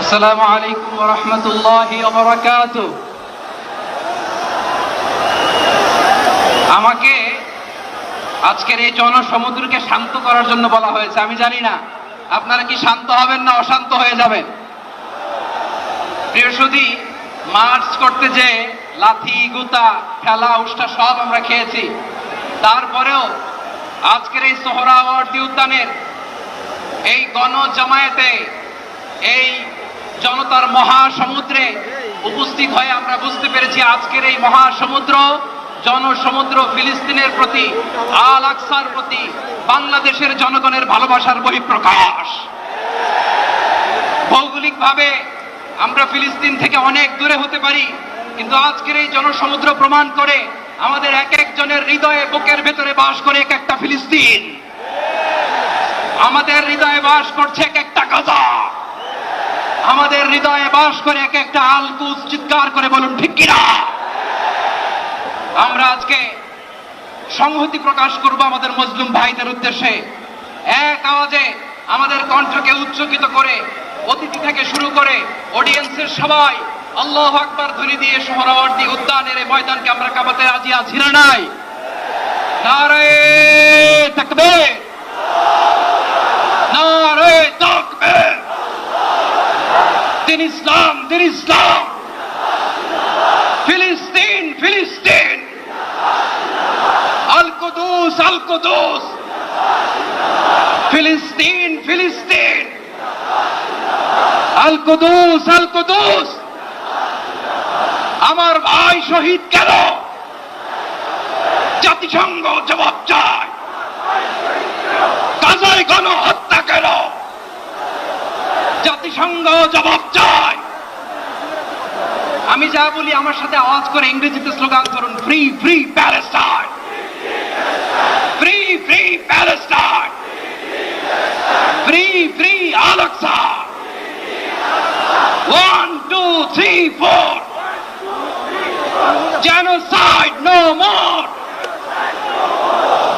আসসালামু আলাইকুম ওয়া রাহমাতুল্লাহি ওয়া বারাকাতুহু। আমাকে আজকের এই জনসমুদ্রকে শান্ত করার জন্য বলা হয়েছে। আমি জানি না আপনারা কি শান্ত হবেন না অশান্ত হয়ে যাবেন। প্রিয় সুধী, মার্চ করতে যে লাথি গুতা ঠেলা উষ্টা সব আমরা খেয়েছি, তারপরেও আজকের এই সোহরাওয়ার্দী উদ্যানের এই গণজামায়াতে এই জনতার মহাসমুদ্রে উপস্থিত হয়ে আমরা বুঝতে পেরেছি আজকের এই মহাসমুদ্র জনসমুদ্র ফিলিস্তিনের প্রতি, আল আকসার প্রতি বাংলাদেশের জনগণের ভালোবাসার বহিঃপ্রকাশ। ভৌগোলিকভাবে আমরা ফিলিস্তিন থেকে অনেক দূরে হতে পারি, কিন্তু আজকের এই জনসমুদ্র প্রমাণ করে আমাদের এক একজনের হৃদয়ে বুকের ভেতরে বাস করে এক একটা ফিলিস্তিন। আমাদের হৃদয়ে বাস করছে এক একটা গাজা, আমাদের হৃদয়ে বাস করে এক একটা আল-কুস। চিৎকার করে বলুন ঠিক কিনা। আমরা আজকে সংহতি প্রকাশ করব আমাদের মুসলিম ভাইদের উদ্দেশ্যে। এক আওয়াজে আমাদের কণ্ঠকে উচ্চকিত করে অতিথি থেকে শুরু করে অডিয়েন্সের সবাই আল্লাহু আকবার ধ্বনি দিয়ে সোহরাওয়ার্দী উদ্যানের এই ময়দানকে আমরা কাঁপাতে রাজি আছি না নাই? নারে তাকবীর, নারে তাকবীর। দিন ইসলাম, দিন ইসলাম। ফিলিস্তিন, ফিলিস্তিন। আল কুদুস, আল কুদুস। ফিলিস্তিন, ফিলিস্তিন। আল কুদুস, আল কুদুস। আমার ভাই শহীদ কেন? জাতিসংঘ জবাব চায়। গাজায় গণহত্যা কেন? জাতিসংঘ জবাব চায়। আমি যা বলি আমার সাথে আওয়াজ করে ইংরেজিতে স্লোগান করুন, free free Palestine, free free Palestine, free free Al Aqsa. 1 2 3 4, genocide no more,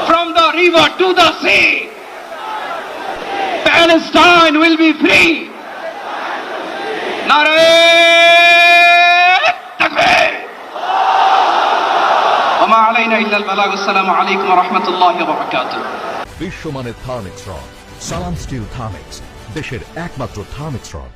from the river to the sea, Palestine will be free. Nare takbir, wa ma alayna illa al-balagh. Assalamu alaykum wa rahmatullahi wa barakatuh. বিশ্বমানের Thermex rod সালাম still Thermex, দেশের একমাত্র Thermex rod.